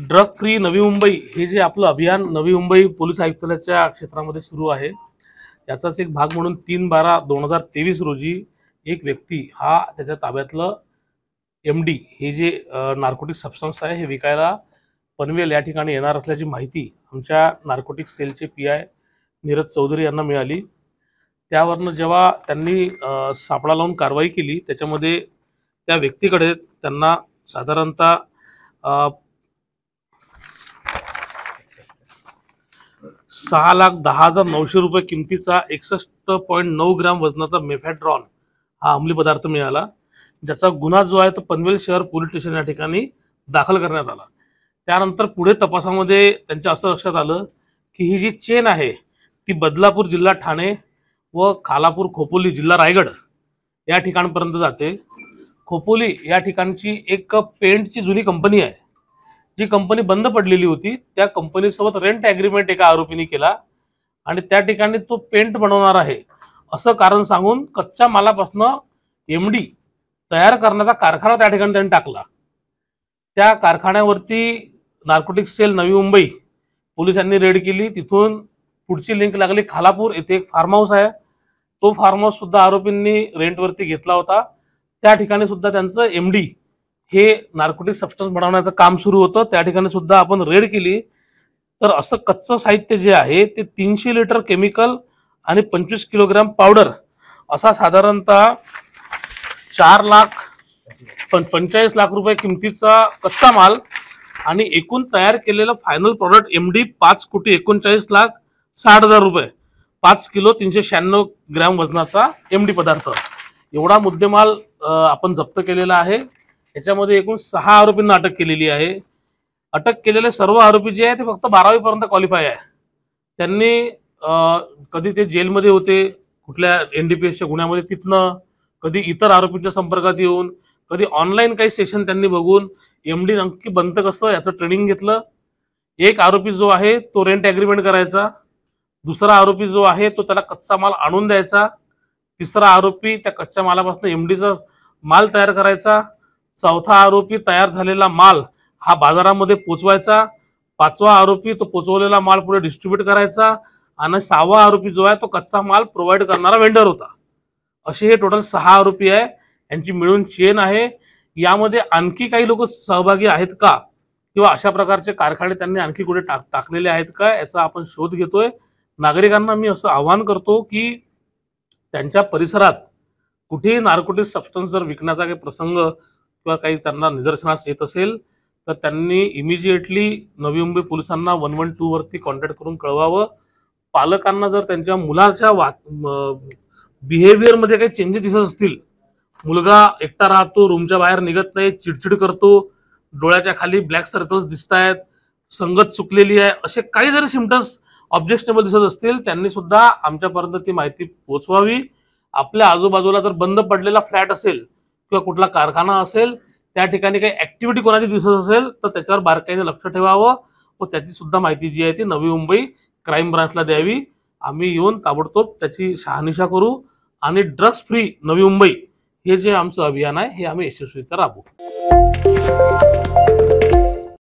Drug free Navi Mumbai हे जे आपलं अभियान नवी मुंबई पोलीस आयुक्तालयाच्या क्षेत्रामध्ये सुरू आहे, याचाच एक भाग म्हणून 3/12/2023 रोजी एक व्यक्ती हा त्याच्या ताब्यातलं MD हे जे नार्कोटिक सबस्टन्स आहे हे विकायला पनवेल या ठिकाणी येणार असल्याची माहिती आमच्या नार्कोटिक सेलचे PI नीरज चौधरी यांना मिळाली। त्यावरनं जेव्हा त्यांनी सापळा लावून कारवाई केली, त्याच्यामध्ये त्या व्यक्तीकडे त्यांना साधारणतः 6,10,900 रुपये किमतीचा 61.9 ग्रॅम वजनाचा मेफॅड्रॉन हा अंमली पदार्थ मिळाला, ज्याचा गुन्हा जो आहे तो पनवेल शहर पोलीस स्टेशन या ठिकाणी दाखल करण्यात आला। त्यानंतर पुढे तपासामध्ये त्यांच्या असं लक्षात आलं की ही जी चेन आहे ती बदलापूर जिल्हा ठाणे व खालापूर खोपोली जिल्हा रायगड या ठिकाणपर्यंत जाते। खोपोली या ठिकाणची एक पेंटची जुनी कंपनी आहे, जी कंपनी बंद पडलेली होती, त्या कंपनीसोबत रेंट ॲग्रीमेंट एका आरोपीने केला आणि त्या ठिकाणी तो पेंट बनवणार आहे असं कारण सांगून कच्च्या मालापासून MD तयार करण्याचा कारखाना त्या ठिकाणी त्यांनी टाकला। त्या कारखान्यावरती नार्कोटिक सेल नवी मुंबई पोलिसांनी रेड केली। तिथून पुढची लिंक लागली खालापूर येथे एक फार्म हाऊस आहे, तो फार्म हाऊस सुद्धा आरोपींनी रेंटवरती घेतला होता। त्या ठिकाणी सुद्धा त्यांचं MD हे नार्कोटिक सबस्टन्स बनवण्याचं काम सुरू होतं, त्या ठिकाणी सुद्धा आपण रेड केली। तर असं कच्चं साहित्य जे आहे ते 300 लिटर केमिकल आणि 25 किलोग्राम पावडर असा साधारणतः 4,45 लाख रुपये किमतीचा कच्चा माल आणि एकूण तयार केलेलं फायनल प्रॉडक्ट MD 5,39,60,000 रुपये, 5 किलो 396 ग्रॅम वजनाचा MD पदार्थ एवढा मुद्देमाल आपण जप्त केलेला आहे। याच्यामध्ये एकूण 6 आरोपींना अटक केलेली आहे। अटक केलेले सर्व आरोपी जे आहे ते फक्त 12वी पर्यंत क्वालिफाय आहे। त्यांनी कधी ते जेलमध्ये होते कुठल्या NDPSच्या गुन्ह्यामध्ये, तिथनं कधी इतर आरोपींच्या संपर्कात येऊन, कधी ऑनलाईन काही सेशन त्यांनी बघून MD नक्की बनतं कसं याचं ट्रेनिंग घेतलं। एक आरोपी जो आहे तो रेंट ॲग्रीमेंट करायचा, दुसरा आरोपी जो आहे तो त्याला कच्चा माल आणून द्यायचा, तिसरा आरोपी त्या कच्च्या मालापासून MDचा माल तयार करायचा, चौथा आरोपी तयार झालेला माल हा बाजारामध्ये पोचवायचा, पाचवा आरोपी तो पोचवलेला माल पुढे डिस्ट्रीब्यूट करायचा आणि 6वा आरोपी जो आहे तो कच्चा माल प्रोव्हाइड करणारा वेंडर होता। असे हे टोटल 6 आरोपी आहे, यांची मिळून चेन आहे। यामध्ये आणखी काही लोक सहभागी आहेत का किंवा अशा प्रकारचे कारखाने त्यांनी आणखी कुठे टाकलेले आहेत का याचा आपण शोध घेतोय। नागरिकांना मी असं आवाहन करतो की त्यांच्या परिसरात कुठेही नार्कोटिक सबस्टन्स जर विकण्याचा काही प्रसंग किंवा काही त्यांना निदर्शनास येत असेल तर त्यांनी इमिजिएटली नवी मुंबई पोलिसांना 112 वरती कॉन्टॅक्ट करून कळवावं। पालकांना जर त्यांच्या मुलाच्या बिहेवियरमध्ये काही चेंजेस दिसत असतील, मुलगा एकटा राहतो, रूमच्या बाहेर निघत नाही, चिडचिड करतो, डोळ्याच्या खाली ब्लॅक सर्कल्स दिसत आहेत, संगत चुकलेली आहे, असे काही जरी सिम्पटम्स ऑब्जेक्शनेबल दिसत असतील त्यांनी सुद्धा आमच्यापर्यंत ती माहिती पोहोचवावी। आपल्या आजूबाजूला जर बंद पडलेला फ्लॅट असेल किंवा कुठला कारखाना असेल, त्या ठिकाणी काही ॲक्टिव्हिटी कोणाची दिसत असेल तर त्याच्यावर बारकाईने लक्ष ठेवावं व त्याची सुद्धा माहिती जी आहे ती नवी मुंबई क्राईम ब्रांचला द्यावी। आम्ही येऊन ताबडतोब त्याची शहानिशा करू आणि ड्रग्स फ्री नवी मुंबई हे जे आमचं अभियान आहे हे आम्ही यशस्वीरित्या राबवू।